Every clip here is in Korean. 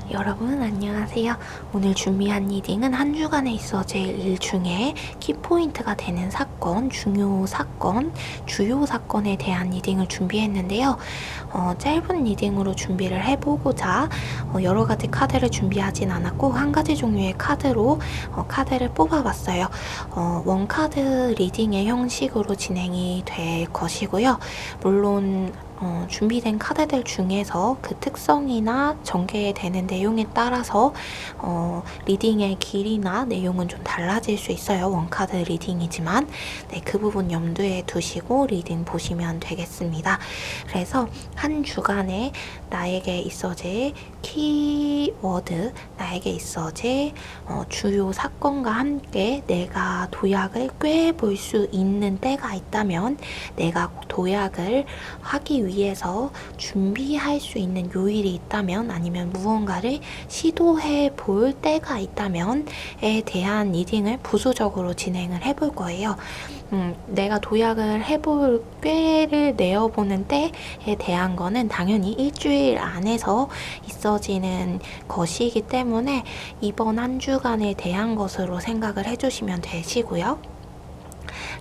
여러분 안녕하세요. 오늘 준비한 리딩은 한 주간에 있어질 일 중에 키포인트가 되는 사건, 중요 사건, 주요 사건에 대한 리딩을 준비했는데요. 짧은 리딩으로 준비를 해보고자 여러 가지 카드를 준비하진 않았고 한 가지 종류의 카드로 카드를 뽑아봤어요. 원카드 리딩의 형식으로 진행이 될 것이고요. 물론 준비된 카드들 중에서 그 특성이나 전개되는 내용에 따라서 리딩의 길이나 내용은 좀 달라질 수 있어요. 원카드 리딩이지만 그 부분 염두에 두시고 리딩 보시면 되겠습니다. 그래서 한 주간에 나에게 있어질 키워드, 나에게 있어질 주요 사건과 함께 내가 도약을 꿰볼 수 있는 때가 있다면, 내가 도약을 하기 위해서 준비할 수 있는 요일이 있다면, 아니면 무언가를 시도해 볼 때가 있다면에 대한 리딩을 부수적으로 진행을 해볼 거예요. 내가 도약을 해볼 꾀를 내어보는 때에 대한 거는 당연히 일주일 안에서 있어지는 것이기 때문에 이번 한 주간에 대한 것으로 생각을 해주시면 되시고요.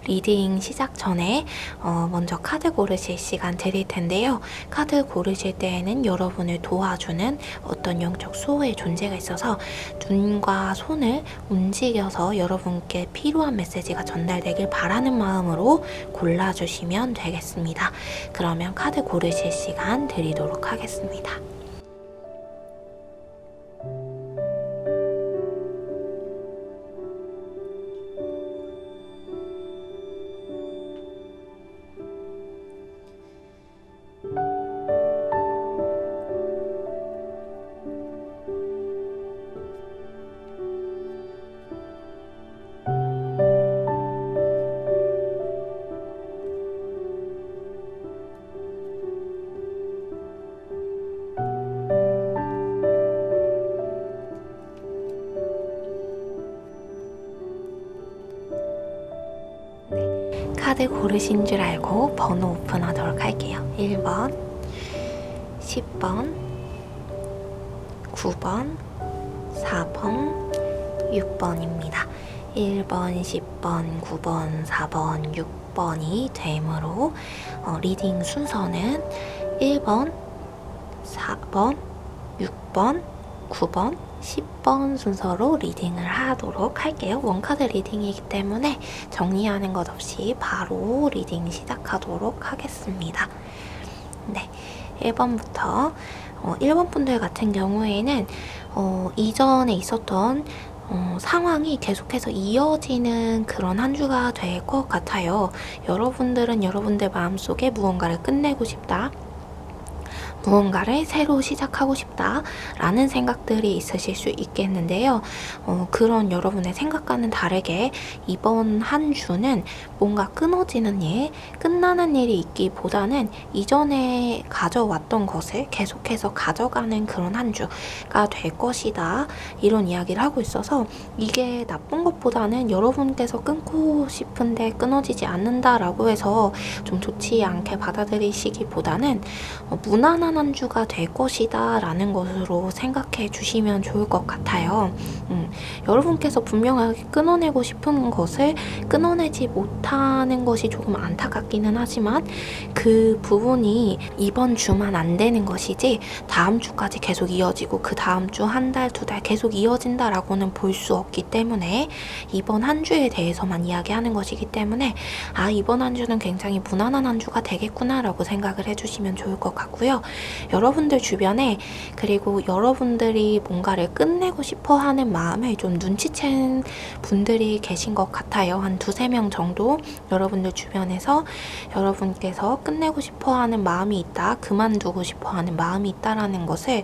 리딩 시작 전에 먼저 카드 고르실 시간 드릴 텐데요. 카드 고르실 때에는 여러분을 도와주는 어떤 영적 수호의 존재가 있어서 눈과 손을 움직여서 여러분께 필요한 메시지가 전달되길 바라는 마음으로 골라주시면 되겠습니다. 그러면 카드 고르실 시간 드리도록 하겠습니다. 카드 고르신 줄 알고 번호 오픈하도록 할게요. 1번, 10번, 9번, 4번, 6번입니다. 1번, 10번, 9번, 4번, 6번이 되므로 리딩 순서는 1번, 4번, 6번, 9번, 10번 순서로 리딩을 하도록 할게요. 원카드 리딩이기 때문에 정리하는 것 없이 바로 리딩 시작하도록 하겠습니다. 네, 1번부터 1번 분들 같은 경우에는 이전에 있었던 상황이 계속해서 이어지는 그런 한 주가 될 것 같아요. 여러분들은 여러분들 마음속에 무언가를 끝내고 싶다, 무언가를 새로 시작하고 싶다 라는 생각들이 있으실 수 있겠는데요. 그런 여러분의 생각과는 다르게 이번 한 주는 뭔가 끊어지는 일, 끝나는 일이 있기보다는 이전에 가져왔던 것을 계속해서 가져가는 그런 한 주가 될 것이다, 이런 이야기를 하고 있어서 이게 나쁜 것보다는 여러분께서 끊고 싶은데 끊어지지 않는다라고 해서 좀 좋지 않게 받아들이시기보다는 무난한 한 주가 될 것이다 라는 것으로 생각해 주시면 좋을 것 같아요. 여러분께서 분명하게 끊어내고 싶은 것을 끊어내지 못하는 것이 조금 안타깝기는 하지만 그 부분이 이번 주만 안 되는 것이지 다음 주까지 계속 이어지고 그 다음 주 한 달, 두 달 계속 이어진다라고는 볼 수 없기 때문에 이번 한 주에 대해서만 이야기하는 것이기 때문에 이번 한 주는 굉장히 무난한 한 주가 되겠구나 라고 생각을 해주시면 좋을 것 같고요. 여러분들 주변에, 그리고 여러분들이 뭔가를 끝내고 싶어 하는 마음을 좀 눈치챈 분들이 계신 것 같아요. 한 2-3명 정도 여러분들 주변에서 여러분께서 끝내고 싶어 하는 마음이 있다, 그만두고 싶어 하는 마음이 있다라는 것을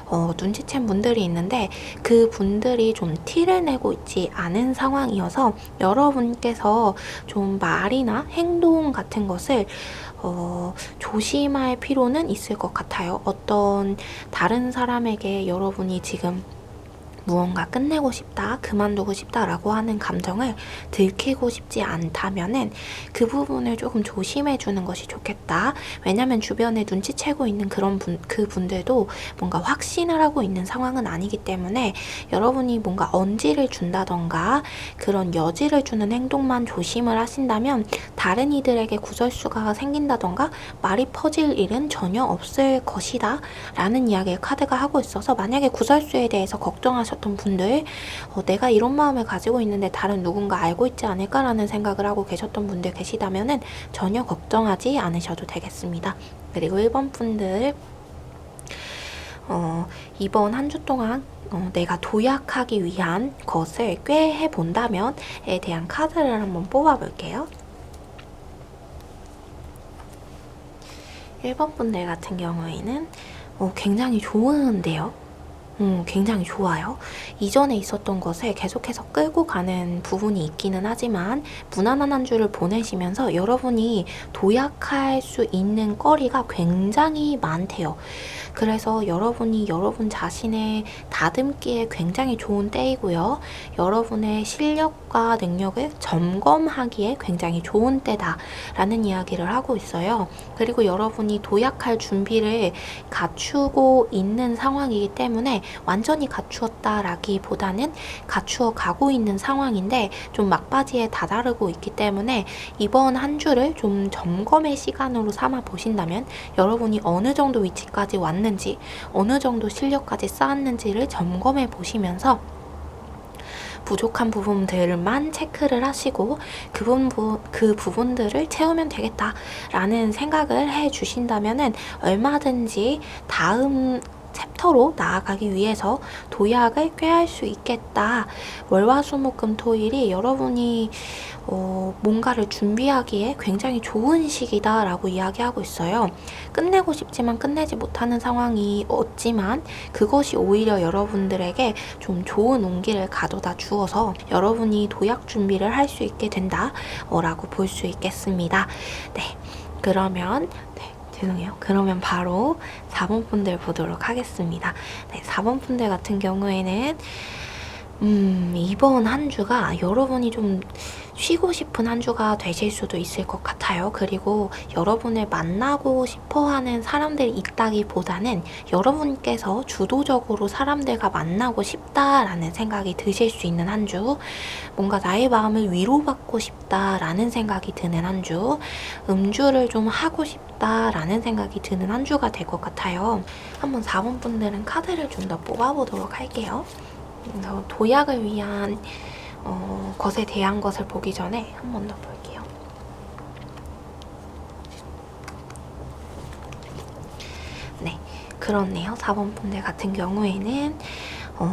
눈치챈 분들이 있는데, 그 분들이 좀 티를 내고 있지 않은 상황이어서 여러분께서 좀 말이나 행동 같은 것을 조심할 필요는 있을 것 같아요. 어떤 다른 사람에게 여러분이 지금 무언가 끝내고 싶다, 그만두고 싶다라고 하는 감정을 들키고 싶지 않다면은 그 부분을 조금 조심해 주는 것이 좋겠다. 왜냐면 주변에 눈치채고 있는 그분들도 뭔가 확신을 하고 있는 상황은 아니기 때문에 여러분이 뭔가 언지를 준다던가 그런 여지를 주는 행동만 조심을 하신다면 다른 이들에게 구설수가 생긴다던가 말이 퍼질 일은 전혀 없을 것이다 라는 이야기를 카드가 하고 있어서, 만약에 구설수에 대해서 걱정하셨던 분들, 내가 이런 마음을 가지고 있는데 다른 누군가 알고 있지 않을까라는 생각을 하고 계셨던 분들 계시다면은 전혀 걱정하지 않으셔도 되겠습니다. 그리고 1번 분들, 이번 한 주 동안 내가 도약하기 위한 것을 꽤 해본다면에 대한 카드를 한번 뽑아볼게요. 1번 분들 같은 경우에는 굉장히 좋은데요. 굉장히 좋아요. 이전에 있었던 것을 계속해서 끌고 가는 부분이 있기는 하지만 무난한 한 주를 보내시면서 여러분이 도약할 수 있는 거리가 굉장히 많대요. 그래서 여러분이 여러분 자신의 다듬기에 굉장히 좋은 때이고요. 여러분의 실력과 능력을 점검하기에 굉장히 좋은 때다라는 이야기를 하고 있어요. 그리고 여러분이 도약할 준비를 갖추고 있는 상황이기 때문에 완전히 갖추었다라기보다는 갖추어 가고 있는 상황인데 좀 막바지에 다다르고 있기 때문에 이번 한 주를 좀 점검의 시간으로 삼아 보신다면 여러분이 어느 정도 위치까지 왔는지, 어느 정도 실력까지 쌓았는지를 점검해 보시면서 부족한 부분들만 체크를 하시고 그 부분들을 채우면 되겠다라는 생각을 해 주신다면은 얼마든지 다음 챕터로 나아가기 위해서 도약을 꾀할 수 있겠다. 월화수목금토일이 여러분이 뭔가를 준비하기에 굉장히 좋은 시기다라고 이야기하고 있어요. 끝내고 싶지만 끝내지 못하는 상황이 없지만 그것이 오히려 여러분들에게 좀 좋은 온기를 가져다 주어서 여러분이 도약 준비를 할 수 있게 된다 라고 볼 수 있겠습니다. 네, 그러면 죄송해요. 그러면 바로 4번 분들 보도록 하겠습니다. 네, 4번 분들 같은 경우에는 이번 한 주가 여러분이 좀 쉬고 싶은 한 주가 되실 수도 있을 것 같아요. 그리고 여러분을 만나고 싶어 하는 사람들이 있다기보다는 여러분께서 주도적으로 사람들과 만나고 싶다라는 생각이 드실 수 있는 한 주, 뭔가 나의 마음을 위로받고 싶다라는 생각이 드는 한 주, 음주를 좀 하고 싶다라는 생각이 드는 한 주가 될 것 같아요. 한번 4번 분들은 카드를 좀 더 뽑아보도록 할게요. 그래서 도약을 위한 것에 대한 것을 보기 전에 한 번 더 볼게요. 네, 그렇네요. 4번 분들 같은 경우에는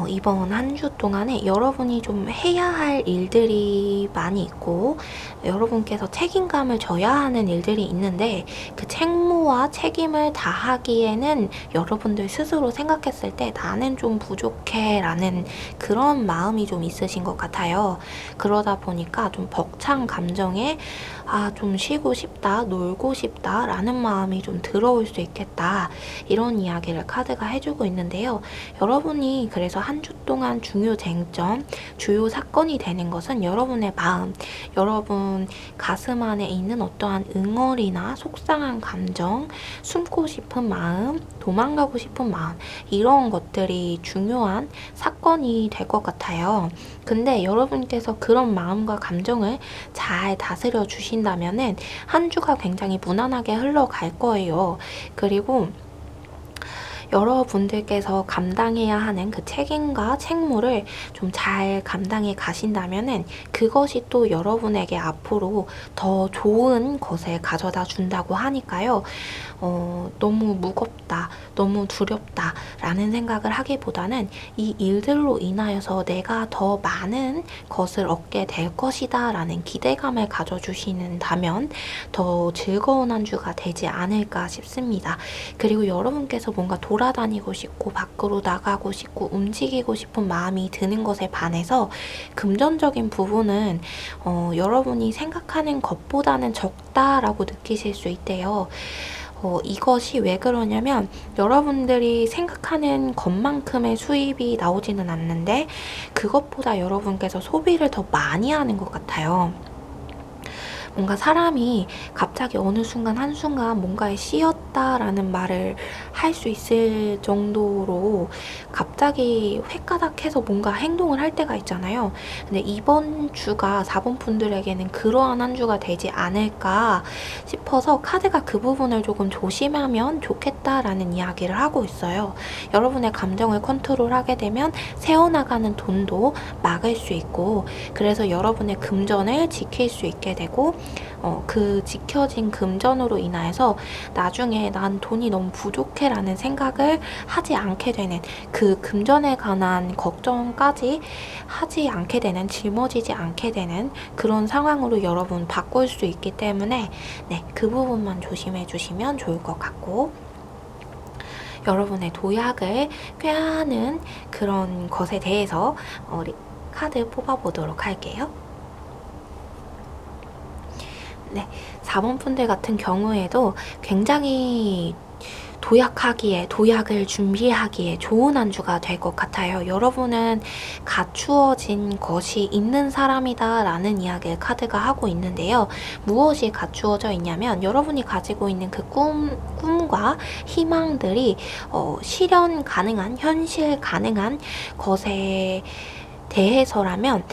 이번 한 주 동안에 여러분이 좀 해야 할 일들이 많이 있고 여러분께서 책임감을 져야 하는 일들이 있는데 그 책무와 책임을 다하기에는 여러분들 스스로 생각했을 때 나는 좀 부족해 라는 그런 마음이 좀 있으신 것 같아요. 그러다 보니까 좀 벅찬 감정에 좀 쉬고 싶다, 놀고 싶다 라는 마음이 좀 들어올 수 있겠다, 이런 이야기를 카드가 해주고 있는데요. 여러분이 그래서 한 주 동안 중요 쟁점, 주요 사건이 되는 것은 여러분의 마음, 여러분 가슴 안에 있는 어떠한 응어리나 속상한 감정, 숨고 싶은 마음, 도망가고 싶은 마음, 이런 것들이 중요한 사건이 될 것 같아요. 근데 여러분께서 그런 마음과 감정을 잘 다스려 주신다면은 한 주가 굉장히 무난하게 흘러갈 거예요. 그리고 여러분들께서 감당해야 하는 그 책임과 책무를 좀 잘 감당해 가신다면은 그것이 또 여러분에게 앞으로 더 좋은 것을 가져다 준다고 하니까요. 너무 무겁다, 너무 두렵다 라는 생각을 하기보다는 이 일들로 인하여서 내가 더 많은 것을 얻게 될 것이다 라는 기대감을 가져주신다면 더 즐거운 한 주가 되지 않을까 싶습니다. 그리고 여러분께서 뭔가 돌아다니고 싶고 밖으로 나가고 싶고 움직이고 싶은 마음이 드는 것에 반해서 금전적인 부분은 여러분이 생각하는 것보다는 적다라고 느끼실 수 있대요. 이것이 왜 그러냐면 여러분들이 생각하는 것만큼의 수입이 나오지는 않는데 그것보다 여러분께서 소비를 더 많이 하는 것 같아요. 뭔가 사람이 갑자기 어느 순간 한순간 뭔가에 씌였다라는 말을 할 수 있을 정도로 갑자기 획가닥해서 뭔가 행동을 할 때가 있잖아요. 근데 이번 주가 4번 분들에게는 그러한 한 주가 되지 않을까 싶어서 카드가 그 부분을 조금 조심하면 좋겠다라는 이야기를 하고 있어요. 여러분의 감정을 컨트롤하게 되면 새어나가는 돈도 막을 수 있고, 그래서 여러분의 금전을 지킬 수 있게 되고, 그 지켜진 금전으로 인하여서 나중에 난 돈이 너무 부족해 라는 생각을 하지 않게 되는, 그 금전에 관한 걱정까지 하지 않게 되는, 짊어지지 않게 되는 그런 상황으로 여러분 바꿀 수 있기 때문에 네, 그 부분만 조심해 주시면 좋을 것 같고, 여러분의 도약을 꾀하는 그런 것에 대해서 카드 뽑아보도록 할게요. 네, 4번 분들 같은 경우에도 굉장히 도약을 준비하기에 좋은 한 주가 될 것 같아요. 여러분은 갖추어진 것이 있는 사람이다 라는 이야기를 카드가 하고 있는데요. 무엇이 갖추어져 있냐면 여러분이 가지고 있는 그 꿈과 희망들이 실현 가능한, 현실 가능한 것에 대해서라면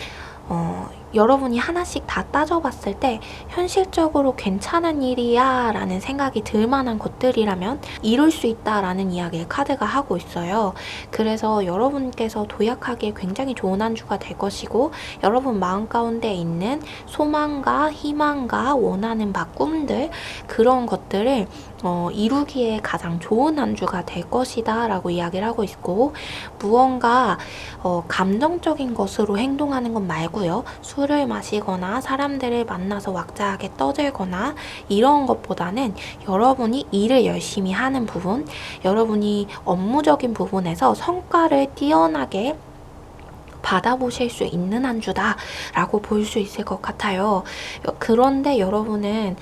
여러분이 하나씩 다 따져봤을 때 현실적으로 괜찮은 일이야 라는 생각이 들 만한 것들이라면 이룰 수 있다 라는 이야기를 카드가 하고 있어요. 그래서 여러분께서 도약하기에 굉장히 좋은 한 주가 될 것이고, 여러분 마음 가운데 있는 소망과 희망과 원하는 바 꿈들, 그런 것들을 이루기에 가장 좋은 한 주가 될 것이다 라고 이야기를 하고 있고, 무언가 감정적인 것으로 행동하는 것 말고요, 술을 마시거나 사람들을 만나서 왁자하게 떠들거나 이런 것보다는 여러분이 일을 열심히 하는 부분, 여러분이 업무적인 부분에서 성과를 뛰어나게 받아보실 수 있는 한 주다 라고 볼 수 있을 것 같아요. 그런데 여러분은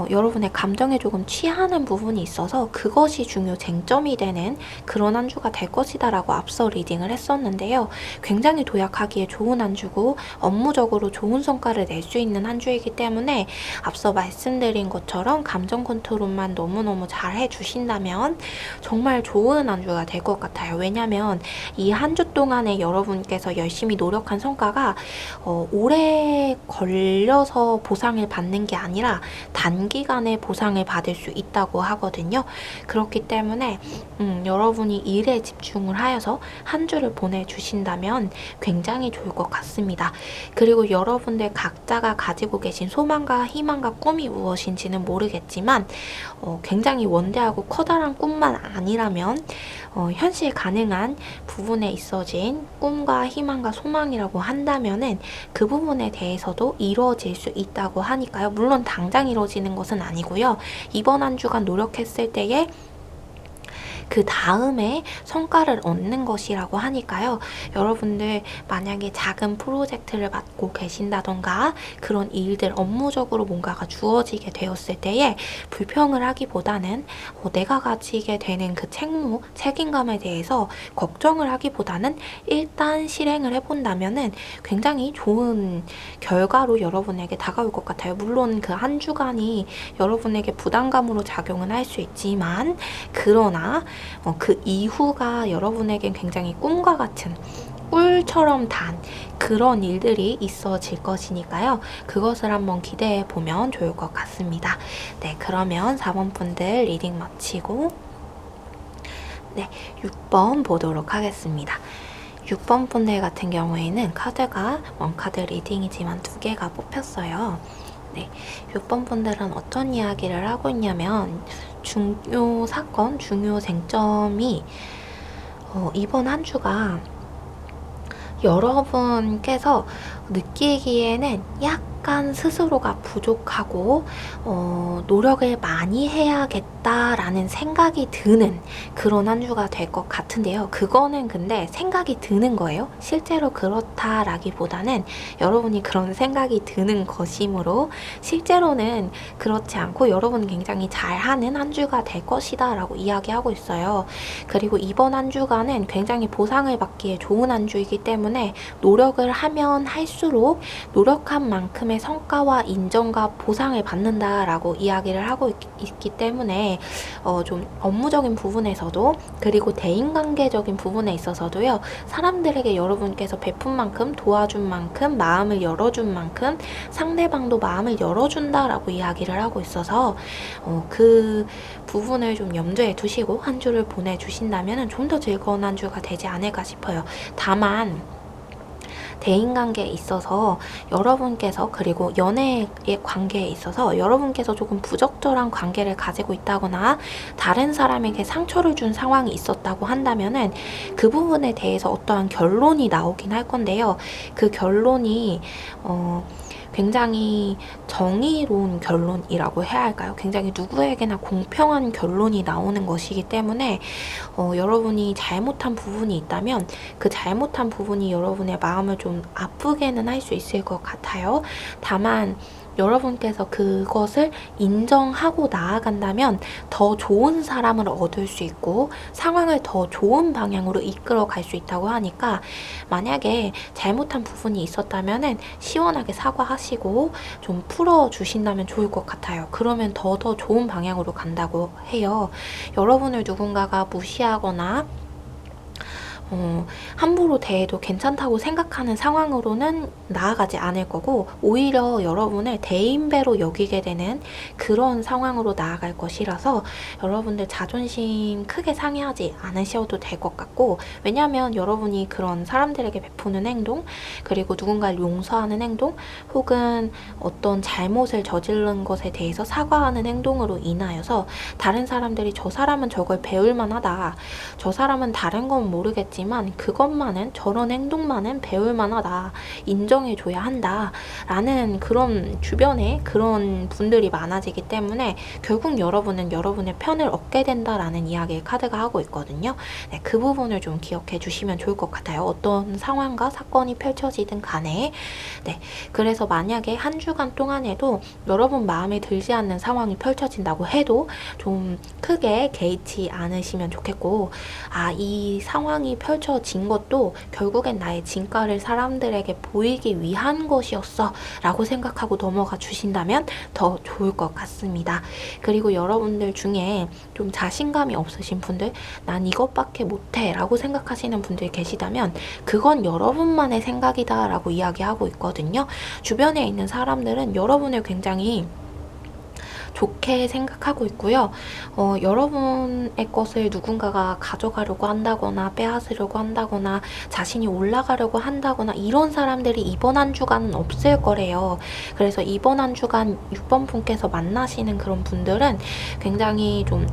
여러분의 감정에 조금 취하는 부분이 있어서 그것이 중요 쟁점이 되는 그런 한 주가 될 것이다 라고 앞서 리딩을 했었는데요. 굉장히 도약하기에 좋은 한 주고 업무적으로 좋은 성과를 낼 수 있는 한 주이기 때문에 앞서 말씀드린 것처럼 감정 컨트롤만 너무너무 잘 해주신다면 정말 좋은 한 주가 될 것 같아요. 왜냐면 이 한 주 동안에 여러분께서 열심히 노력한 성과가 오래 걸려서 보상을 받는 게 아니라 단기간에 보상을 받을 수 있다고 하거든요. 그렇기 때문에 여러분이 일에 집중을 하여서 한 주를 보내주신다면 굉장히 좋을 것 같습니다. 그리고 여러분들 각자가 가지고 계신 소망과 희망과 꿈이 무엇인지는 모르겠지만 굉장히 원대하고 커다란 꿈만 아니라면 현실 가능한 부분에 있어진 꿈과 희망과 소망이라고 한다면은 그 부분에 대해서도 이루어질 수 있다고 하니까요. 물론 당장 이루어지는 것은 아니고요. 이번 한 주간 노력했을 때에 그 다음에 성과를 얻는 것이라고 하니까요. 여러분들 만약에 작은 프로젝트를 맡고 계신다던가 그런 일들, 업무적으로 뭔가가 주어지게 되었을 때에 불평을 하기보다는 내가 가지게 되는 그 책무, 책임감에 대해서 걱정을 하기보다는 일단 실행을 해본다면은 굉장히 좋은 결과로 여러분에게 다가올 것 같아요. 물론 그 한 주간이 여러분에게 부담감으로 작용은 할 수 있지만, 그러나 그 이후가 여러분에겐 굉장히 꿈과 같은, 꿀처럼 단 그런 일들이 있어질 것이니까요. 그것을 한번 기대해 보면 좋을 것 같습니다. 네, 그러면 4번 분들 리딩 마치고 6번 보도록 하겠습니다. 6번 분들 같은 경우에는 카드가 원카드 리딩이지만 2개가 뽑혔어요. 네, 6번 분들은 어떤 이야기를 하고 있냐면 중요 사건, 중요 쟁점이 이번 한 주가 여러분께서 느끼기에는 약간 스스로가 부족하고 노력을 많이 해야겠다라는 생각이 드는 그런 한 주가 될 것 같은데요. 그거는 근데 생각이 드는 거예요. 실제로 그렇다라기보다는 여러분이 그런 생각이 드는 것이므로 실제로는 그렇지 않고 여러분은 굉장히 잘하는 한 주가 될 것이다 라고 이야기하고 있어요. 그리고 이번 한 주간은 굉장히 보상을 받기에 좋은 한 주이기 때문에 노력을 하면 할수록 노력한 만큼의 성과와 인정과 보상을 받는다라고 이야기를 하고 있기 때문에 좀 업무적인 부분에서도 그리고 대인관계적인 부분에 있어서도요. 사람들에게 여러분께서 베푼 만큼 도와준 만큼 마음을 열어준 만큼 상대방도 마음을 열어준다라고 이야기를 하고 있어서 그 부분을 좀 염두에 두시고 한 주를 보내주신다면 좀 더 즐거운 한 주가 되지 않을까 싶어요. 다만 대인관계에 있어서 여러분께서 그리고 연애의 관계에 있어서 여러분께서 조금 부적절한 관계를 가지고 있다거나 다른 사람에게 상처를 준 상황이 있었다고 한다면은 그 부분에 대해서 어떠한 결론이 나오긴 할 건데요. 그 결론이 굉장히 정의로운 결론이라고 해야 할까요? 굉장히 누구에게나 공평한 결론이 나오는 것이기 때문에 여러분이 잘못한 부분이 있다면 그 잘못한 부분이 여러분의 마음을 좀 아프게는 할 수 있을 것 같아요. 다만 여러분께서 그것을 인정하고 나아간다면 더 좋은 사람을 얻을 수 있고 상황을 더 좋은 방향으로 이끌어 갈 수 있다고 하니까 만약에 잘못한 부분이 있었다면 시원하게 사과하시고 좀 풀어주신다면 좋을 것 같아요. 그러면 더 좋은 방향으로 간다고 해요. 여러분을 누군가가 무시하거나 함부로 대해도 괜찮다고 생각하는 상황으로는 나아가지 않을 거고 오히려 여러분을 대인배로 여기게 되는 그런 상황으로 나아갈 것이라서 여러분들 자존심 크게 상해하지 않으셔도 될 것 같고 왜냐하면 여러분이 그런 사람들에게 베푸는 행동 그리고 누군가를 용서하는 행동 혹은 어떤 잘못을 저지른 것에 대해서 사과하는 행동으로 인하여서 다른 사람들이 저 사람은 저걸 배울 만하다 저 사람은 다른 건 모르겠지 지만 그것만은 저런 행동만은 배울 만하다 인정해줘야 한다 라는 그런 주변에 그런 분들이 많아지기 때문에 결국 여러분은 여러분의 편을 얻게 된다라는 이야기를 카드가 하고 있거든요. 네, 그 부분을 좀 기억해 주시면 좋을 것 같아요. 어떤 상황과 사건이 펼쳐지든 간에 네, 그래서 만약에 한 주간 동안에도 여러분 마음에 들지 않는 상황이 펼쳐진다고 해도 좀 크게 개의치 않으시면 좋겠고 이 상황이 펼쳐진 것도 결국엔 나의 진가를 사람들에게 보이기 위한 것이었어 라고 생각하고 넘어가 주신다면 더 좋을 것 같습니다. 그리고 여러분들 중에 좀 자신감이 없으신 분들 난 이것밖에 못해 라고 생각하시는 분들 계시다면 그건 여러분만의 생각이다 라고 이야기하고 있거든요. 주변에 있는 사람들은 여러분을 굉장히 좋게 생각하고 있고요. 여러분의 것을 누군가가 가져가려고 한다거나 빼앗으려고 한다거나 자신이 올라가려고 한다거나 이런 사람들이 이번 한 주간은 없을 거래요. 그래서 이번 한 주간 6번 분께서 만나시는 그런 분들은 굉장히 좀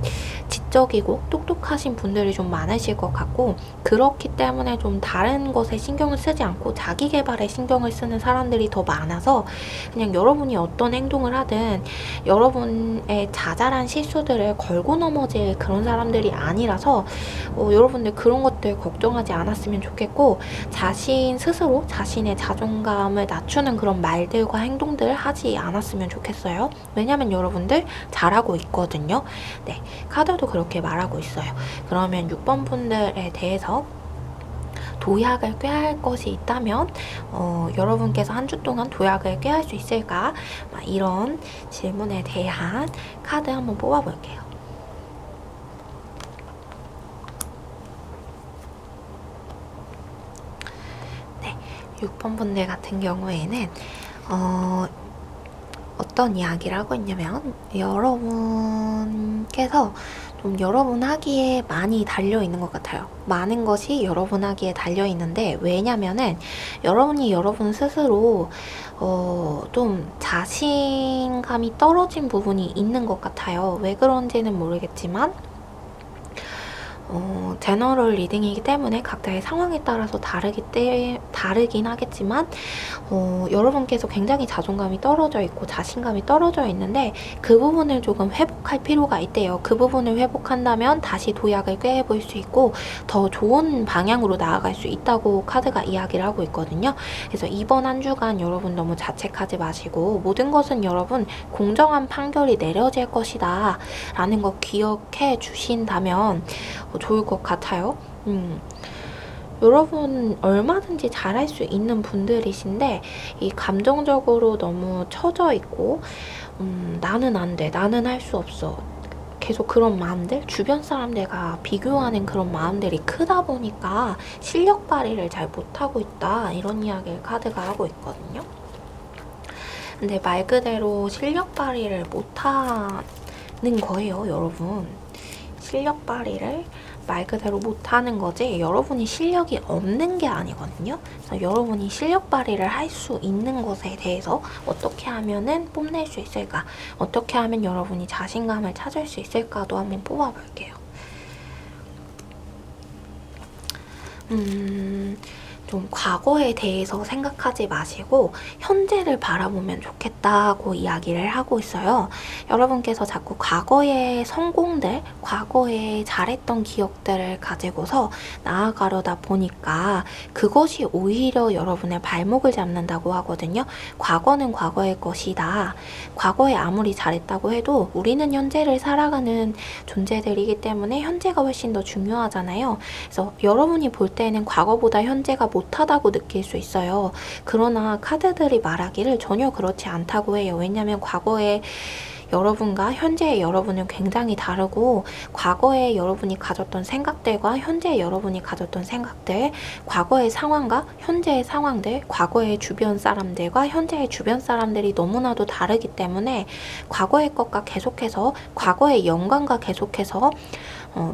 지적이고 똑똑하신 분들이 좀 많으실 것 같고 그렇기 때문에 좀 다른 것에 신경을 쓰지 않고 자기 개발에 신경을 쓰는 사람들이 더 많아서 그냥 여러분이 어떤 행동을 하든 여러분의 자잘한 실수들을 걸고 넘어질 그런 사람들이 아니라서 여러분들 그런 것들 걱정하지 않았으면 좋겠고 자신 스스로 자신의 자존감을 낮추는 그런 말들과 행동들을 하지 않았으면 좋겠어요. 왜냐면 여러분들 잘하고 있거든요. 네, 카드도 그렇게 말하고 있어요. 그러면 6번 분들에 대해서 도약을 꾀할 것이 있다면 여러분께서 한 주 동안 도약을 꾀할 수 있을까? 이런 질문에 대한 카드 한번 뽑아볼게요. 네, 6번 분들 같은 경우에는 어떤 이야기를 하고 있냐면 여러분께서 좀 여러분 하기에 많이 달려있는 것 같아요. 많은 것이 여러분 하기에 달려있는데 왜냐면은 여러분이 여러분 스스로 좀 자신감이 떨어진 부분이 있는 것 같아요. 왜 그런지는 모르겠지만 제너럴 리딩이기 때문에 각자의 상황에 따라서 다르긴 하겠지만 여러분께서 굉장히 자존감이 떨어져 있고 자신감이 떨어져 있는데 그 부분을 조금 회복할 필요가 있대요. 그 부분을 회복한다면 다시 도약을 꾀해볼 수 있고 더 좋은 방향으로 나아갈 수 있다고 카드가 이야기를 하고 있거든요. 그래서 이번 한 주간 여러분 너무 자책하지 마시고 모든 것은 여러분 공정한 판결이 내려질 것이다 라는 거 기억해 주신다면 좋을 것 같아요. 여러분 얼마든지 잘할 수 있는 분들이신데 이 감정적으로 너무 처져 있고 나는 안 돼, 나는 할 수 없어, 계속 그런 마음들, 주변 사람들과 비교하는 그런 마음들이 크다 보니까 실력 발휘를 잘 못하고 있다 이런 이야기를 카드가 하고 있거든요. 근데 말 그대로 실력 발휘를 못하는 거예요, 여러분. 실력 발휘를 말 그대로 못하는 거지 여러분이 실력이 없는 게 아니거든요. 그래서 여러분이 실력 발휘를 할 수 있는 것에 대해서 어떻게 하면은 뽐낼 수 있을까, 어떻게 하면 여러분이 자신감을 찾을 수 있을까도 한번 뽑아볼게요. 좀 과거에 대해서 생각하지 마시고 현재를 바라보면 좋겠다고 이야기를 하고 있어요. 여러분께서 자꾸 과거의 성공들, 과거에 잘했던 기억들을 가지고서 나아가려다 보니까 그것이 오히려 여러분의 발목을 잡는다고 하거든요. 과거는 과거의 것이다. 과거에 아무리 잘했다고 해도 우리는 현재를 살아가는 존재들이기 때문에 현재가 훨씬 더 중요하잖아요. 그래서 여러분이 볼 때는 과거보다 현재가 못하다고 느낄 수 있어요. 그러나 카드들이 말하기를 전혀 그렇지 않다고 해요. 왜냐하면 과거에 여러분과 현재의 여러분은 굉장히 다르고 과거에 여러분이 가졌던 생각들과 현재의 여러분이 가졌던 생각들, 과거의 상황과 현재의 상황들, 과거의 주변 사람들과 현재의 주변 사람들이 너무나도 다르기 때문에 과거의 것과 계속해서 과거의 영광과 계속해서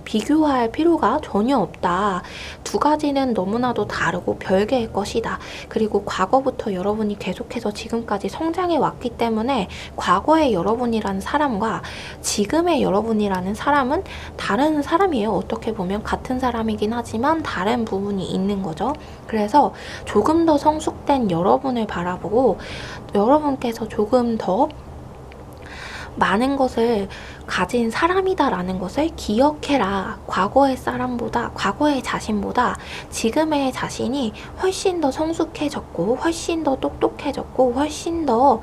비교할 필요가 전혀 없다. 두 가지는 너무나도 다르고 별개의 것이다. 그리고 과거부터 여러분이 계속해서 지금까지 성장해 왔기 때문에 과거의 여러분이라는 사람과 지금의 여러분이라는 사람은 다른 사람이에요. 어떻게 보면 같은 사람이긴 하지만 다른 부분이 있는 거죠. 그래서 조금 더 성숙된 여러분을 바라보고 여러분께서 조금 더 많은 것을 가진 사람이다라는 것을 기억해라. 과거의 사람보다, 과거의 자신보다 지금의 자신이 훨씬 더 성숙해졌고 훨씬 더 똑똑해졌고 훨씬 더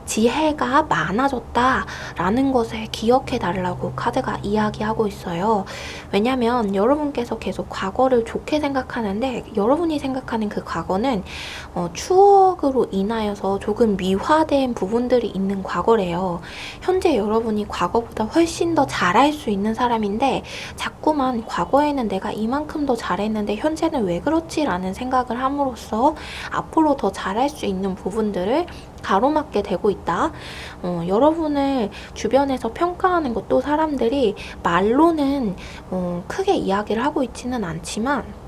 지혜가 많아졌다라는 것을 기억해 달라고 카드가 이야기하고 있어요. 왜냐면 여러분께서 계속 과거를 좋게 생각하는데 여러분이 생각하는 그 과거는 추억으로 인하여서 조금 미화된 부분들이 있는 과거래요. 현재 여러분이 과거보다 훨씬 더 잘할 수 있는 사람인데 자꾸만 과거에는 내가 이만큼 더 잘했는데 현재는 왜 그렇지? 라는 생각을 함으로써 앞으로 더 잘할 수 있는 부분들을 가로막게 되고 있다. 여러분을 주변에서 평가하는 것도 사람들이 말로는 크게 이야기를 하고 있지는 않지만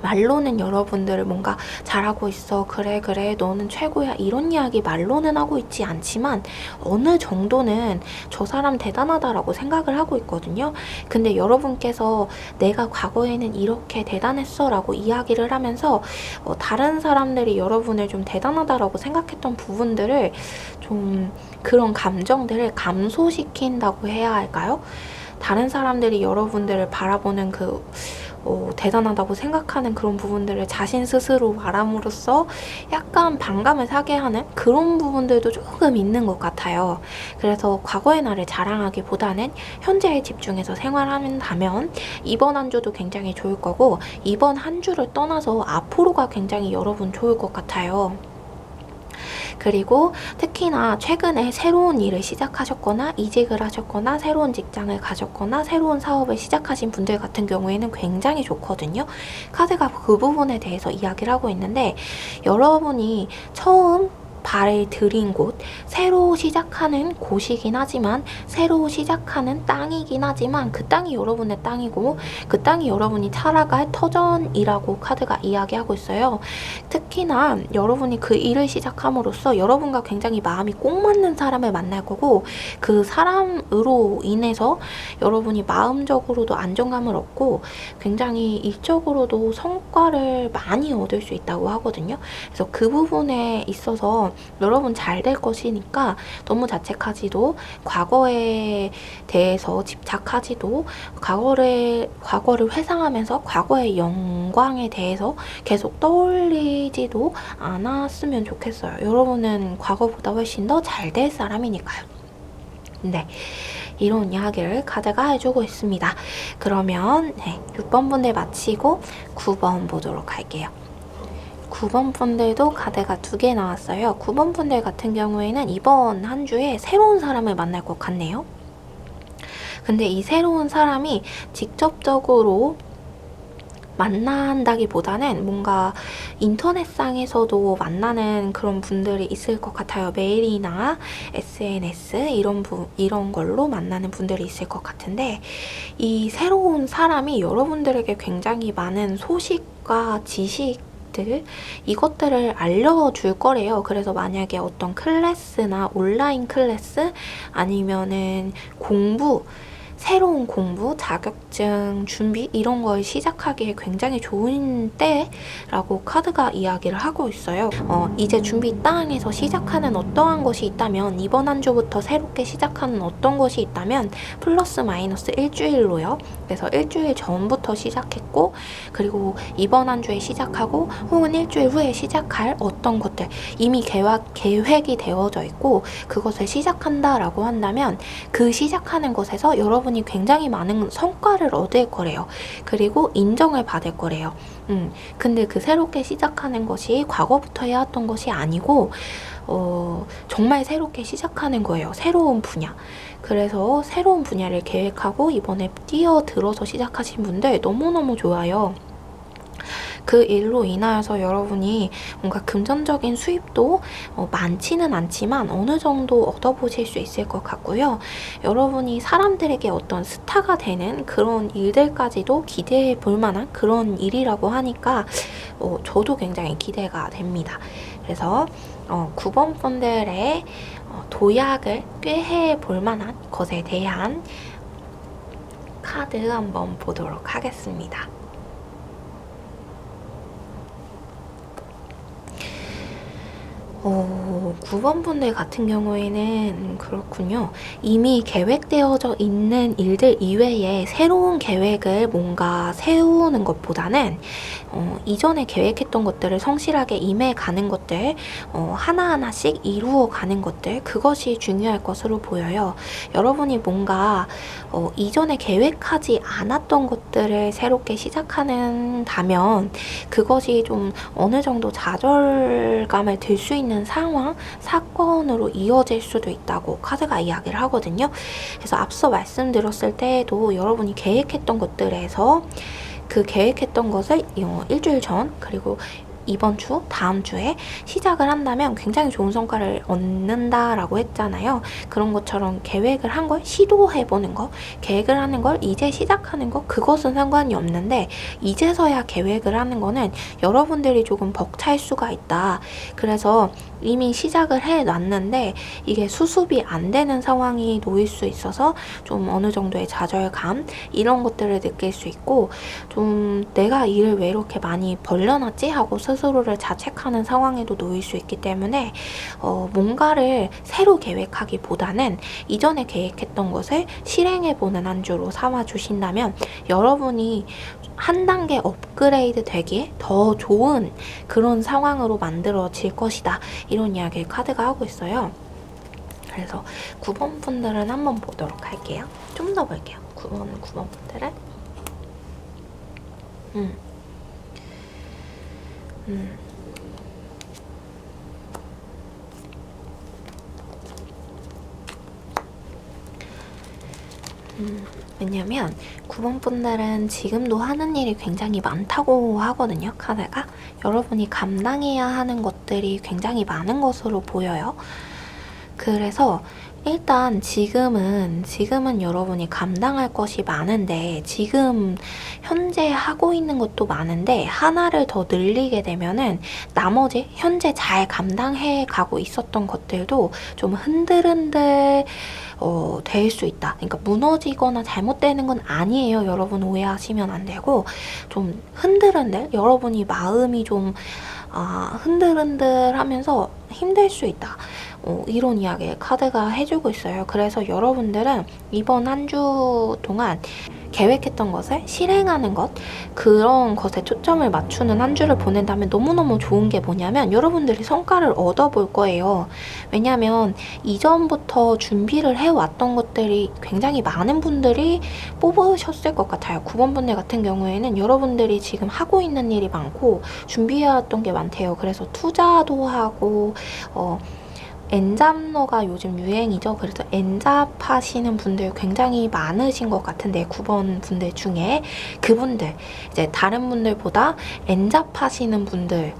말로는 여러분들을 뭔가 잘하고 있어, 그래 너는 최고야, 이런 이야기 말로는 하고 있지 않지만 어느 정도는 저 사람 대단하다라고 생각을 하고 있거든요. 근데 여러분께서 내가 과거에는 이렇게 대단했어 라고 이야기를 하면서 다른 사람들이 여러분을 좀 대단하다라고 생각했던 부분들을 좀 그런 감정들을 감소시킨다고 해야 할까요? 다른 사람들이 여러분들을 바라보는 그 대단하다고 생각하는 그런 부분들을 자신 스스로 말함으로써 약간 반감을 사게 하는 그런 부분들도 조금 있는 것 같아요. 그래서 과거의 나를 자랑하기보다는 현재에 집중해서 생활한다면 이번 한 주도 굉장히 좋을 거고 이번 한 주를 떠나서 앞으로가 굉장히 여러분 좋을 것 같아요. 그리고 특히나 최근에 새로운 일을 시작하셨거나 이직을 하셨거나 새로운 직장을 가셨거나 새로운 사업을 시작하신 분들 같은 경우에는 굉장히 좋거든요. 카드가 그 부분에 대해서 이야기를 하고 있는데 여러분이 처음 발을 들인 곳, 새로 시작하는 곳이긴 하지만, 새로 시작하는 땅이긴 하지만 그 땅이 여러분의 땅이고 그 땅이 여러분이 살아갈 터전이라고 카드가 이야기하고 있어요. 특히나 여러분이 그 일을 시작함으로써 여러분과 굉장히 마음이 꼭 맞는 사람을 만날 거고, 그 사람으로 인해서 여러분이 마음적으로도 안정감을 얻고 굉장히 일적으로도 성과를 많이 얻을 수 있다고 하거든요. 그래서 그 부분에 있어서 여러분 잘 될 것이니까 너무 자책하지도, 과거에 대해서 집착하지도, 과거를 회상하면서 과거의 영광에 대해서 계속 떠올리지도 않았으면 좋겠어요. 여러분은 과거보다 훨씬 더 잘 될 사람이니까요. 네, 이런 이야기를 카드가 해주고 있습니다. 그러면 6번 분들 마치고 9번 보도록 할게요. 9번 분들도 카드가 2개 나왔어요. 9번 분들 같은 경우에는 이번 한 주에 새로운 사람을 만날 것 같네요. 근데 이 새로운 사람이 직접적으로 만난다기보다는 뭔가 인터넷상에서도 만나는 그런 분들이 있을 것 같아요. 메일이나 SNS 이런 걸로 만나는 분들이 있을 것 같은데, 이 새로운 사람이 여러분들에게 굉장히 많은 소식과 지식들, 이것들을 알려줄 거래요. 그래서 만약에 어떤 클래스나 온라인 클래스 아니면은 새로운 공부, 자격증 준비 이런 걸 시작하기에 굉장히 좋은 때라고 카드가 이야기를 하고 있어요. 이제 준비 땅에서 시작하는 어떠한 것이 있다면, 이번 한 주부터 새롭게 시작하는 어떤 것이 있다면 플러스 마이너스 일주일로요. 그래서 일주일 전부터 시작했고, 그리고 이번 한 주에 시작하고 혹은 일주일 후에 시작할 어떤 것들 이미 계획이 되어져 있고 그것을 시작한다라고 한다면 그 시작하는 것에서 여러분이 굉장히 많은 성과를 얻을 거래요. 그리고 인정을 받을 거래요. 근데 그 새롭게 시작하는 것이 과거부터 해왔던 것이 아니고 정말 새롭게 시작하는 거예요. 새로운 분야. 그래서 새로운 분야를 계획하고 이번에 뛰어들어서 시작하신 분들 너무너무 좋아요. 그 일로 인하여서 여러분이 뭔가 금전적인 수입도 많지는 않지만 어느 정도 얻어보실 수 있을 것 같고요. 여러분이 사람들에게 어떤 스타가 되는 그런 일들까지도 기대해 볼 만한 그런 일이라고 하니까 저도 굉장히 기대가 됩니다. 그래서 9번 분들의 도약을 꾀해 볼 만한 것에 대한 카드 한번 보도록 하겠습니다. 9번 분들 같은 경우에는 그렇군요. 이미 계획되어져 있는 일들 이외에 새로운 계획을 뭔가 세우는 것보다는 이전에 계획했던 것들을 성실하게 임해가는 것들, 하나하나씩 이루어가는 것들, 그것이 중요할 것으로 보여요. 여러분이 뭔가 이전에 계획하지 않았던 것들을 새롭게 시작한다면 그것이 좀 어느 정도 좌절감을 들 수 있는 상황, 사건으로 이어질 수도 있다고 카드가 이야기를 하거든요. 그래서 앞서 말씀드렸을 때에도 여러분이 계획했던 것들에서 그 계획했던 것을 일주일 전 그리고 이번 주, 다음 주에 시작을 한다면 굉장히 좋은 성과를 얻는다라고 했잖아요. 그런 것처럼 계획을 한 걸 시도해보는 거, 계획을 하는 걸 이제 시작하는 거, 그것은 상관이 없는데 이제서야 계획을 하는 거는 여러분들이 조금 벅찰 수가 있다. 그래서 이미 시작을 해놨는데 이게 수습이 안 되는 상황이 놓일 수 있어서 좀 어느 정도의 좌절감 이런 것들을 느낄 수 있고, 좀 내가 일을 왜 이렇게 많이 벌려놨지 하고 스스로를 자책하는 상황에도 놓일 수 있기 때문에 뭔가를 새로 계획하기보다는 이전에 계획했던 것을 실행해보는 한 주로 삼아주신다면 여러분이 한 단계 업그레이드 되기에 더 좋은 그런 상황으로 만들어질 것이다. 이런 이야기를 카드가 하고 있어요. 그래서 9번 분들은 한번 보도록 할게요. 좀 더 볼게요. 9번 분들은 왜냐면 9번 분들은 지금도 하는 일이 굉장히 많다고 하거든요, 카드가. 여러분이 감당해야 하는 것들이 굉장히 많은 것으로 보여요. 그래서 일단 지금은 여러분이 감당할 것이 많은데, 지금 현재 하고 있는 것도 많은데 하나를 더 늘리게 되면은 나머지 현재 잘 감당해 가고 있었던 것들도 좀 흔들흔들 될 수 있다. 그러니까 무너지거나 잘못되는 건 아니에요. 여러분 오해하시면 안 되고, 좀 흔들흔들, 여러분이 마음이 좀 흔들흔들 하면서 힘들 수 있다. 이런 이야기 카드가 해주고 있어요. 그래서 여러분들은 이번 한 주 동안 계획했던 것을 실행하는 것, 그런 것에 초점을 맞추는 한 주를 보낸다면 너무너무 좋은 게 뭐냐면 여러분들이 성과를 얻어볼 거예요. 왜냐면 이전부터 준비를 해왔던 것들이 굉장히 많은 분들이 뽑으셨을 것 같아요. 9번 분들 같은 경우에는 여러분들이 지금 하고 있는 일이 많고 준비해왔던 게 많대요. 그래서 투자도 하고 엔잡러가 요즘 유행이죠. 그래서 엔잡 하시는 분들 굉장히 많으신 것 같은데, 9번 분들 중에 그분들, 이제 다른 분들보다 엔잡 하시는 분들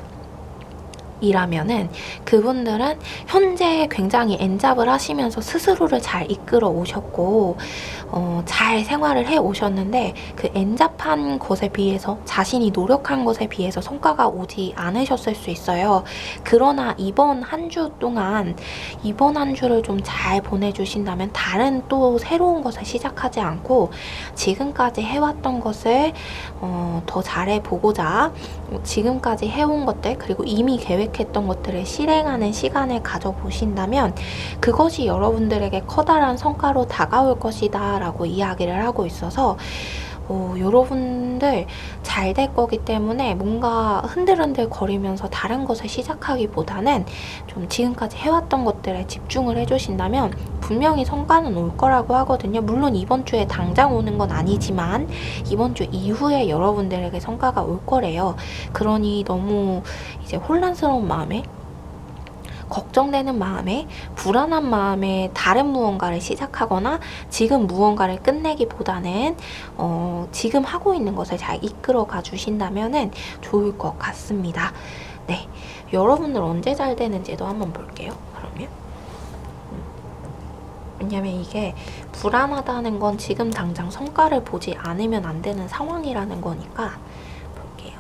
이라면은 그분들은 현재 굉장히 엔잡을 하시면서 스스로를 잘 이끌어 오셨고 잘 생활을 해 오셨는데, 그 엔잡한 것에 비해서, 자신이 노력한 것에 비해서 성과가 오지 않으셨을 수 있어요. 그러나 이번 한 주 동안, 이번 한 주를 좀 잘 보내주신다면 다른 또 새로운 것을 시작하지 않고 지금까지 해왔던 것을 더 잘해보고자 지금까지 해온 것들, 그리고 이미 계획했던 것들을 실행하는 시간을 가져보신다면 그것이 여러분들에게 커다란 성과로 다가올 것이다 라고 이야기를 하고 있어서 여러분들 잘 될 거기 때문에 뭔가 흔들흔들 거리면서 다른 것을 시작하기보다는 좀 지금까지 해왔던 것들에 집중을 해주신다면 분명히 성과는 올 거라고 하거든요. 물론 이번 주에 당장 오는 건 아니지만 이번 주 이후에 여러분들에게 성과가 올 거래요. 그러니 너무 이제 혼란스러운 마음에, 걱정되는 마음에, 불안한 마음에 다른 무언가를 시작하거나 지금 무언가를 끝내기보다는 지금 하고 있는 것을 잘 이끌어가 주신다면 좋을 것 같습니다. 네, 여러분들 언제 잘 되는지도 한번 볼게요. 그러면 왜냐면 이게 불안하다는 건 지금 당장 성과를 보지 않으면 안 되는 상황이라는 거니까 볼게요.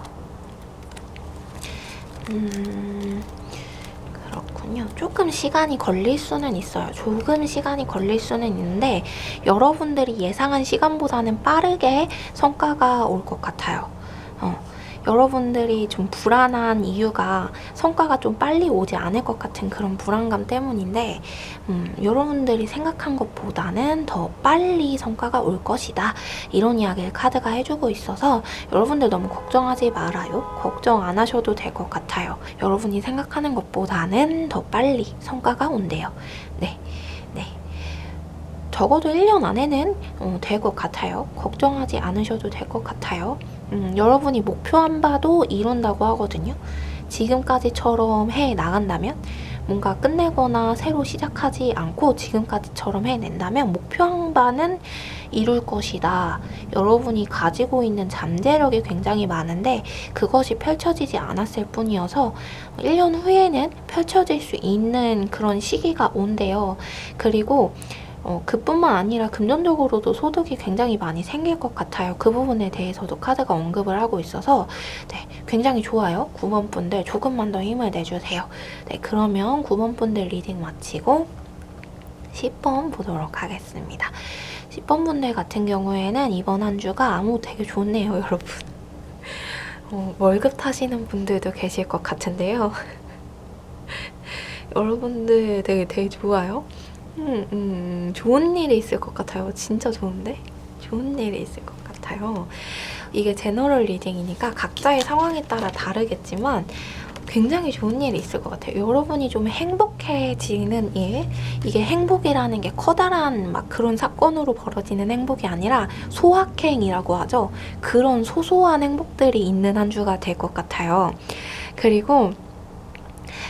그렇군요. 조금 시간이 걸릴 수는 있어요. 조금 시간이 걸릴 수는 있는데 여러분들이 예상한 시간보다는 빠르게 성과가 올 것 같아요. 여러분들이 좀 불안한 이유가 성과가 좀 빨리 오지 않을 것 같은 그런 불안감 때문인데 여러분들이 생각한 것보다는 더 빨리 성과가 올 것이다. 이런 이야기를 카드가 해주고 있어서 여러분들 너무 걱정하지 말아요. 걱정 안 하셔도 될 것 같아요. 여러분이 생각하는 것보다는 더 빨리 성과가 온대요. 네. 적어도 1년 안에는 될 것 같아요. 걱정하지 않으셔도 될 것 같아요. 여러분이 목표한 바도 이룬다고 하거든요. 지금까지처럼 해 나간다면, 뭔가 끝내거나 새로 시작하지 않고 지금까지처럼 해낸다면 목표한 바는 이룰 것이다. 여러분이 가지고 있는 잠재력이 굉장히 많은데 그것이 펼쳐지지 않았을 뿐이어서 1년 후에는 펼쳐질 수 있는 그런 시기가 온대요. 그리고 그뿐만 아니라 금전적으로도 소득이 굉장히 많이 생길 것 같아요. 그 부분에 대해서도 카드가 언급을 하고 있어서 네, 굉장히 좋아요. 9번 분들 조금만 더 힘을 내주세요. 네, 그러면 9번 분들 리딩 마치고 10번 보도록 하겠습니다. 10번 분들 같은 경우에는 이번 한 주가 되게 좋네요, 여러분. 월급 타시는 분들도 계실 것 같은데요. 여러분들 되게 좋아요. 좋은 일이 있을 것 같아요. 진짜 좋은데? 좋은 일이 있을 것 같아요. 이게 제너럴 리딩이니까 각자의 상황에 따라 다르겠지만 굉장히 좋은 일이 있을 것 같아요. 여러분이 좀 행복해지는 일, 이게 행복이라는 게 커다란 막 그런 사건으로 벌어지는 행복이 아니라 소확행이라고 하죠. 그런 소소한 행복들이 있는 한 주가 될 것 같아요. 그리고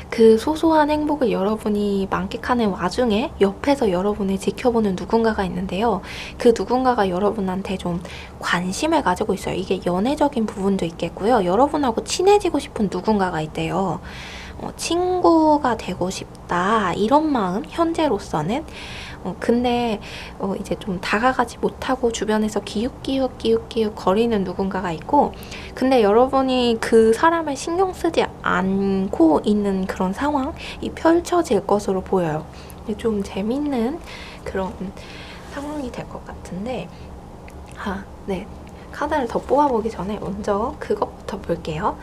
그 소소한 행복을 여러분이 만끽하는 와중에 옆에서 여러분을 지켜보는 누군가가 있는데요. 그 누군가가 여러분한테 좀 관심을 가지고 있어요. 이게 연애적인 부분도 있겠고요. 여러분하고 친해지고 싶은 누군가가 있대요. 친구가 되고 싶다 이런 마음 현재로서는 근데 이제 좀 다가가지 못하고 주변에서 기웃기웃 거리는 누군가가 있고 근데 여러분이 그 사람을 신경 쓰지 않고 있는 그런 상황이 펼쳐질 것으로 보여요. 좀 재밌는 그런 상황이 될 것 같은데 네. 카드를 더 뽑아보기 전에 먼저 그것부터 볼게요.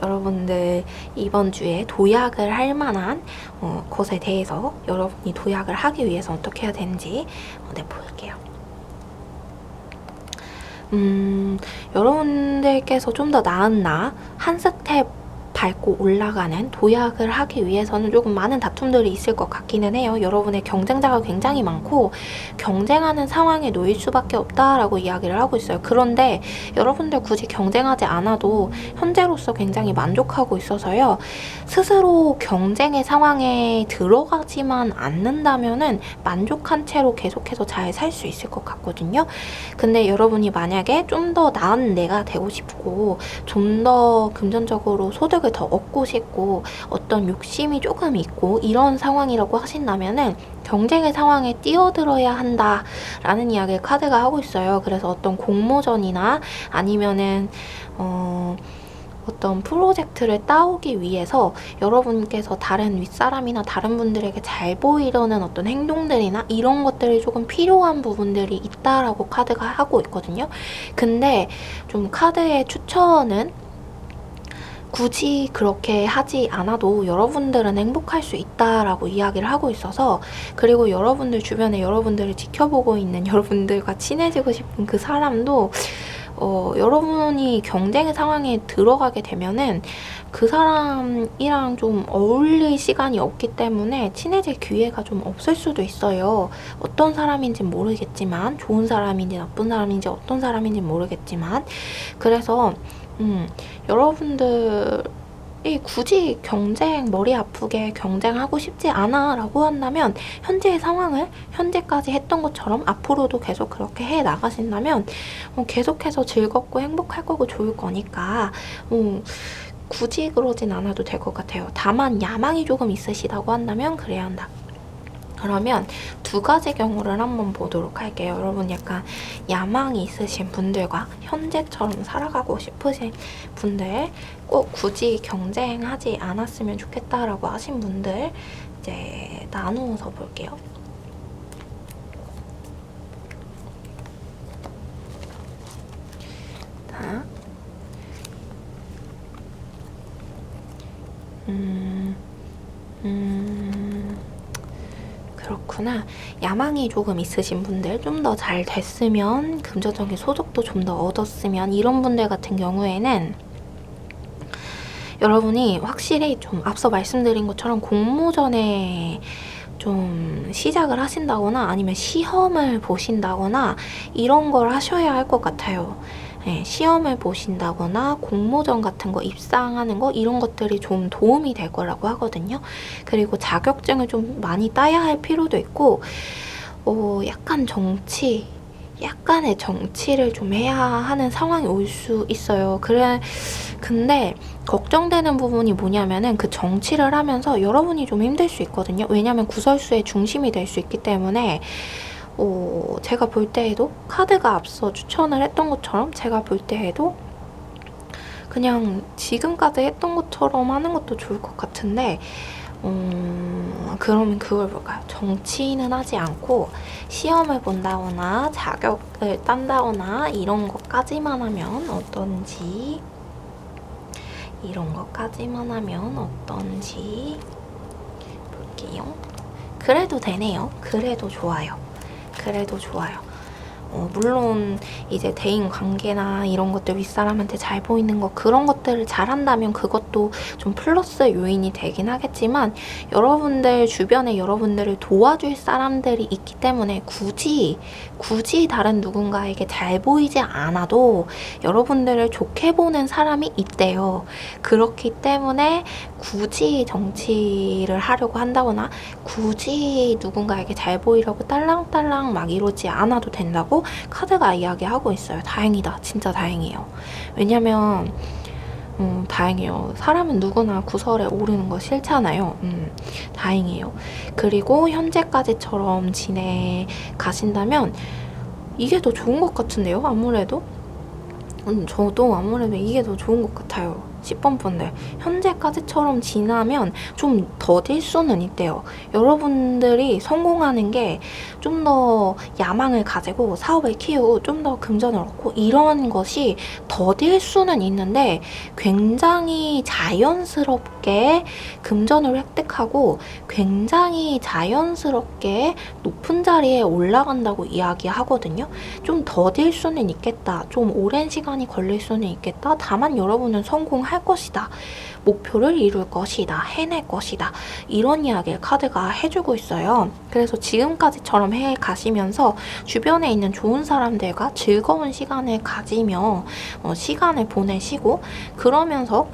여러분들 이번 주에 도약을 할 만한 것에 대해서 여러분이 도약을 하기 위해서 어떻게 해야 되는지 볼게요. 여러분들께서 좀 더 나은 나 한 스텝 밟고 올라가는 도약을 하기 위해서는 조금 많은 다툼들이 있을 것 같기는 해요. 여러분의 경쟁자가 굉장히 많고 경쟁하는 상황에 놓일 수밖에 없다라고 이야기를 하고 있어요. 그런데 여러분들 굳이 경쟁하지 않아도 현재로서 굉장히 만족하고 있어서요. 스스로 경쟁의 상황에 들어가지만 않는다면은 만족한 채로 계속해서 잘 살 수 있을 것 같거든요. 근데 여러분이 만약에 좀 더 나은 내가 되고 싶고 좀 더 금전적으로 소득을 더 얻고 싶고 어떤 욕심이 조금 있고 이런 상황이라고 하신다면은 경쟁의 상황에 뛰어들어야 한다라는 이야기를 카드가 하고 있어요. 그래서 어떤 공모전이나 아니면은 어떤 프로젝트를 따오기 위해서 여러분께서 다른 윗사람이나 다른 분들에게 잘 보이려는 어떤 행동들이나 이런 것들이 조금 필요한 부분들이 있다라고 카드가 하고 있거든요. 근데 좀 카드의 추천은 굳이 그렇게 하지 않아도 여러분들은 행복할 수 있다라고 이야기를 하고 있어서 그리고 여러분들 주변에 여러분들을 지켜보고 있는 여러분들과 친해지고 싶은 그 사람도 여러분이 경쟁의 상황에 들어가게 되면은 그 사람이랑 좀 어울릴 시간이 없기 때문에 친해질 기회가 좀 없을 수도 있어요. 어떤 사람인지 모르겠지만 좋은 사람인지 나쁜 사람인지 어떤 사람인지 모르겠지만 그래서 여러분들이 굳이 머리 아프게 경쟁하고 싶지 않아 라고 한다면 현재의 상황을 현재까지 했던 것처럼 앞으로도 계속 그렇게 해 나가신다면 계속해서 즐겁고 행복할 거고 좋을 거니까 굳이 그러진 않아도 될 것 같아요. 다만 야망이 조금 있으시다고 한다면 그래야 한다. 그러면 두 가지 경우를 한번 보도록 할게요. 여러분 약간 야망이 있으신 분들과 현재처럼 살아가고 싶으신 분들 꼭 굳이 경쟁하지 않았으면 좋겠다라고 하신 분들 이제 나누어서 볼게요. 자, 그렇구나. 야망이 조금 있으신 분들, 좀 더 잘 됐으면, 금전적인 소득도 좀 더 얻었으면 이런 분들 같은 경우에는 여러분이 확실히 좀 앞서 말씀드린 것처럼 공모전에 좀 시작을 하신다거나 아니면 시험을 보신다거나 이런 걸 하셔야 할 것 같아요. 네, 시험을 보신다거나 공모전 같은 거 입상하는 거 이런 것들이 좀 도움이 될 거라고 하거든요. 그리고 자격증을 좀 많이 따야 할 필요도 있고 약간의 정치를 좀 해야 하는 상황이 올 수 있어요. 근데 걱정되는 부분이 뭐냐면은 그 정치를 하면서 여러분이 좀 힘들 수 있거든요. 왜냐면 구설수의 중심이 될 수 있기 때문에 제가 볼 때에도 카드가 앞서 추천을 했던 것처럼 제가 볼 때에도 그냥 지금까지 했던 것처럼 하는 것도 좋을 것 같은데 그러면 그걸 볼까요? 정치는 하지 않고 시험을 본다거나 자격을 딴다거나 이런 것까지만 하면 어떤지 볼게요. 그래도 되네요. 그래도 좋아요. 물론 이제 대인 관계나 이런 것들 윗사람한테 잘 보이는 거 그런 것들을 잘한다면 그것도 좀 플러스 요인이 되긴 하겠지만 여러분들 주변에 여러분들을 도와줄 사람들이 있기 때문에 굳이 다른 누군가에게 잘 보이지 않아도 여러분들을 좋게 보는 사람이 있대요. 그렇기 때문에 굳이 정치를 하려고 한다거나 굳이 누군가에게 잘 보이려고 딸랑딸랑 막 이러지 않아도 된다고 카드가 이야기하고 있어요. 다행이다. 진짜 다행이에요. 왜냐면 다행이에요. 사람은 누구나 구설에 오르는 거 싫잖아요. 다행이에요. 그리고 현재까지처럼 지내가신다면 이게 더 좋은 것 같은데요? 아무래도? 저도 아무래도 이게 더 좋은 것 같아요. 10번 분들 현재까지처럼 지나면 좀 더딜 수는 있대요. 여러분들이 성공하는 게 좀 더 야망을 가지고 사업을 키우고 좀 더 금전을 얻고 이런 것이 더딜 수는 있는데 굉장히 자연스럽게 금전을 획득하고 굉장히 자연스럽게 높은 자리에 올라간다고 이야기하거든요. 좀 더딜 수는 있겠다. 좀 오랜 시간이 걸릴 수는 있겠다. 다만 여러분은 성공할 것이다. 목표를 이룰 것이다. 해낼 것이다. 이런 이야기를 카드가 해주고 있어요. 그래서 지금까지처럼 해 가시면서 주변에 있는 좋은 사람들과 즐거운 시간을 가지며 시간을 보내시고 그러면서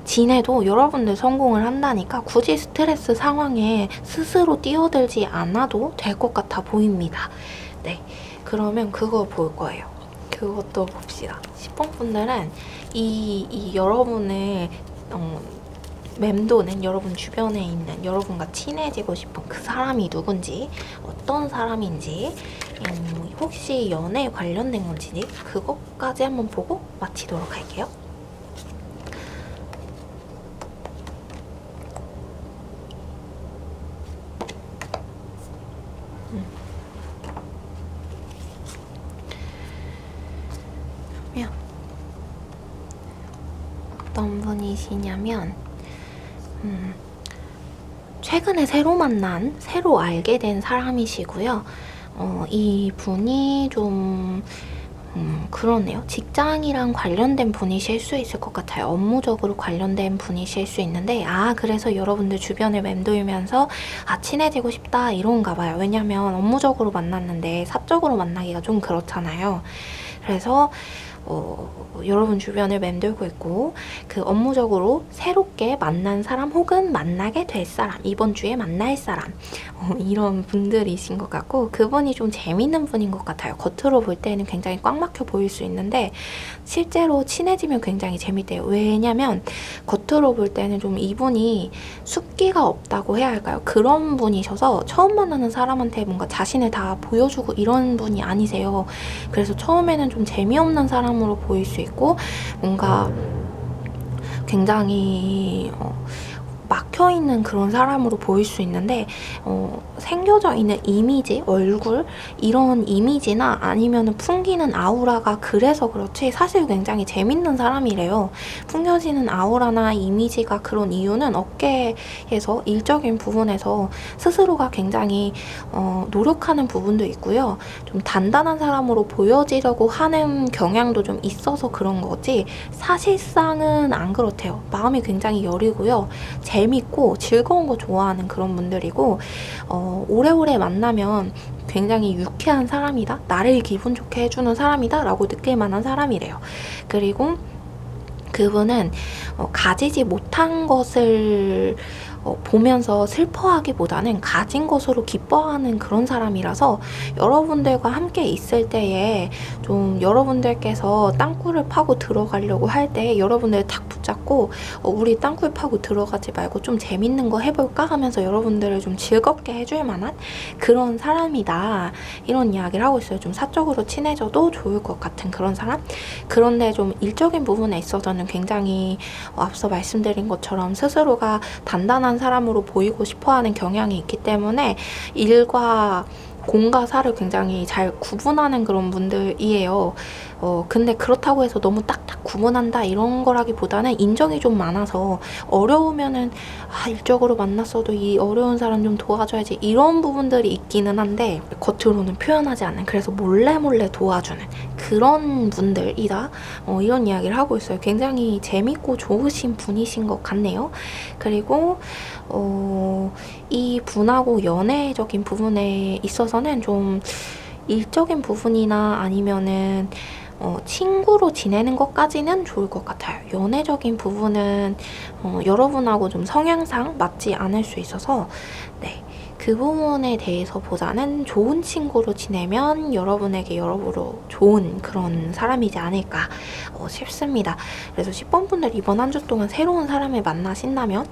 지내도 여러분들 성공을 한다니까 굳이 스트레스 상황에 스스로 뛰어들지 않아도 될 것 같아 보입니다. 네, 그러면 그거 볼 거예요. 그것도 봅시다. 10번 분들은 이 여러분을 맴도는 여러분 주변에 있는 여러분과 친해지고 싶은 그 사람이 누군지 어떤 사람인지 혹시 연애에 관련된 건지 그것까지 한번 보고 마치도록 할게요. 어떤 분이시냐면 최근에 새로 만난, 새로 알게 된 사람이시고요. 이 분이 좀 그러네요. 직장이랑 관련된 분이실 수 있을 것 같아요. 업무적으로 관련된 분이실 수 있는데 그래서 여러분들 주변에 맴돌면서 친해지고 싶다 이런가 봐요. 왜냐면 업무적으로 만났는데 사적으로 만나기가 좀 그렇잖아요. 그래서 여러분 주변을 맴돌고 있고 그 업무적으로 새롭게 만난 사람 혹은 만나게 될 사람 이번 주에 만날 사람 이런 분들이신 것 같고 그분이 좀 재밌는 분인 것 같아요. 겉으로 볼 때는 굉장히 꽉 막혀 보일 수 있는데 실제로 친해지면 굉장히 재밌대요. 왜냐면 겉으로 볼 때는 좀 이분이 숫기가 없다고 해야 할까요? 그런 분이셔서 처음 만나는 사람한테 뭔가 자신을 다 보여주고 이런 분이 아니세요. 그래서 처음에는 좀 재미없는 사람으로 보일 수 있고 뭔가 굉장히 막혀있는 그런 사람으로 보일 수 있는데 생겨져 있는 이미지, 얼굴 이런 이미지나 아니면 풍기는 아우라가 그래서 그렇지 사실 굉장히 재밌는 사람이래요. 풍겨지는 아우라나 이미지가 그런 이유는 업계에서 일적인 부분에서 스스로가 굉장히 노력하는 부분도 있고요. 좀 단단한 사람으로 보여지려고 하는 경향도 좀 있어서 그런 거지 사실상은 안 그렇대요. 마음이 굉장히 여리고요. 재밌고 즐거운 거 좋아하는 그런 분들이고 오래오래 만나면 굉장히 유쾌한 사람이다. 나를 기분 좋게 해주는 사람이다 라고 느낄 만한 사람이래요. 그리고 그분은 가지지 못한 것을 보면서 슬퍼하기보다는 가진 것으로 기뻐하는 그런 사람이라서 여러분들과 함께 있을 때에 좀 여러분들께서 땅굴을 파고 들어가려고 할 때 여러분들 탁 붙잡고 우리 땅굴 파고 들어가지 말고 좀 재밌는 거 해볼까 하면서 여러분들을 좀 즐겁게 해줄 만한 그런 사람이다 이런 이야기를 하고 있어요. 좀 사적으로 친해져도 좋을 것 같은 그런 사람. 그런데 좀 일적인 부분에 있어서는 굉장히 앞서 말씀드린 것처럼 스스로가 단단한 사람으로 보이고 싶어하는 경향이 있기 때문에 일과 공과 사를 굉장히 잘 구분하는 그런 분들이에요. 근데 그렇다고 해서 너무 딱딱 구분한다 이런 거라기보다는 인정이 좀 많아서 어려우면은 일적으로 만났어도 이 어려운 사람 좀 도와줘야지 이런 부분들이 있기는 한데 겉으로는 표현하지 않는, 그래서 몰래 도와주는 그런 분들이다, 이런 이야기를 하고 있어요. 굉장히 재밌고 좋으신 분이신 것 같네요. 그리고 이 분하고 연애적인 부분에 있어서는 좀 일적인 부분이나 아니면은 친구로 지내는 것까지는 좋을 것 같아요. 연애적인 부분은 여러분하고 좀 성향상 맞지 않을 수 있어서, 네, 그 부분에 대해서 보다는 좋은 친구로 지내면 여러분에게 여러모로 좋은 그런 사람이지 않을까 싶습니다. 그래서 10번 분들 이번 한 주 동안 새로운 사람을 만나신다면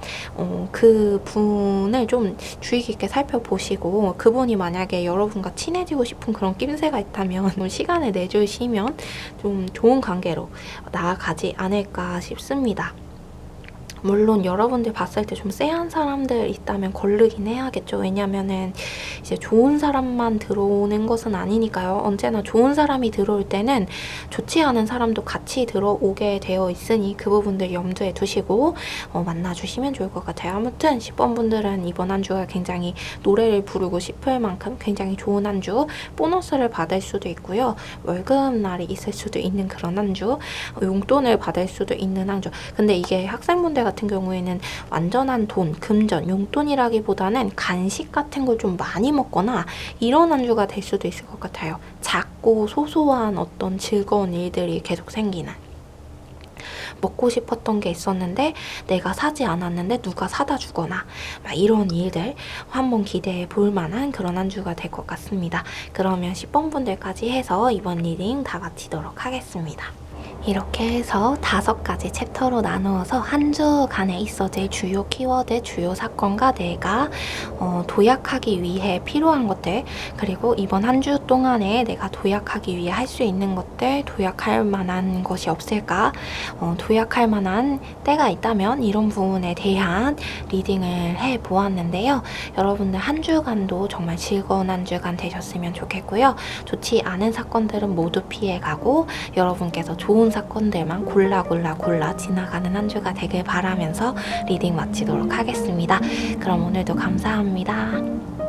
그 분을 좀 주의 깊게 살펴보시고, 그분이 만약에 여러분과 친해지고 싶은 그런 낌새가 있다면 시간을 내주시면 좀 좋은 관계로 나아가지 않을까 싶습니다. 물론 여러분들 봤을 때 좀 쎄한 사람들 있다면 거르긴 해야겠죠. 왜냐면은 이제 좋은 사람만 들어오는 것은 아니니까요. 언제나 좋은 사람이 들어올 때는 좋지 않은 사람도 같이 들어오게 되어 있으니 그 부분들 염두에 두시고 만나주시면 좋을 것 같아요. 아무튼 10번 분들은 이번 한 주가 굉장히 노래를 부르고 싶을 만큼 굉장히 좋은 한 주, 보너스를 받을 수도 있고요. 월급날이 있을 수도 있는 그런 한 주, 용돈을 받을 수도 있는 한 주. 근데 이게 학생분들 같은 경우에는 완전한 돈, 금전, 용돈이라기보다는 간식 같은 걸 좀 많이 먹거나 이런 한 주가 될 수도 있을 것 같아요. 작고 소소한 어떤 즐거운 일들이 계속 생기는. 먹고 싶었던 게 있었는데 내가 사지 않았는데 누가 사다 주거나 막 이런 일들 한번 기대해 볼 만한 그런 한 주가 될 것 같습니다. 그러면 10번 분들까지 해서 이번 리딩 다 마치도록 하겠습니다. 이렇게 해서 5가지 챕터로 나누어서 한 주간에 있어질 주요 키워드, 주요 사건과 내가 도약하기 위해 필요한 것들, 그리고 이번 한 주 동안에 내가 도약하기 위해 할 수 있는 것들, 도약할 만한 것이 없을까, 도약할 만한 때가 있다면 이런 부분에 대한 리딩을 해보았는데요. 여러분들 한 주간도 정말 즐거운 한 주간 되셨으면 좋겠고요. 좋지 않은 사건들은 모두 피해가고 여러분께서 좋은 사건들만 골라 지나가는 한 주가 되길 바라면서 리딩 마치도록 하겠습니다. 그럼 오늘도 감사합니다.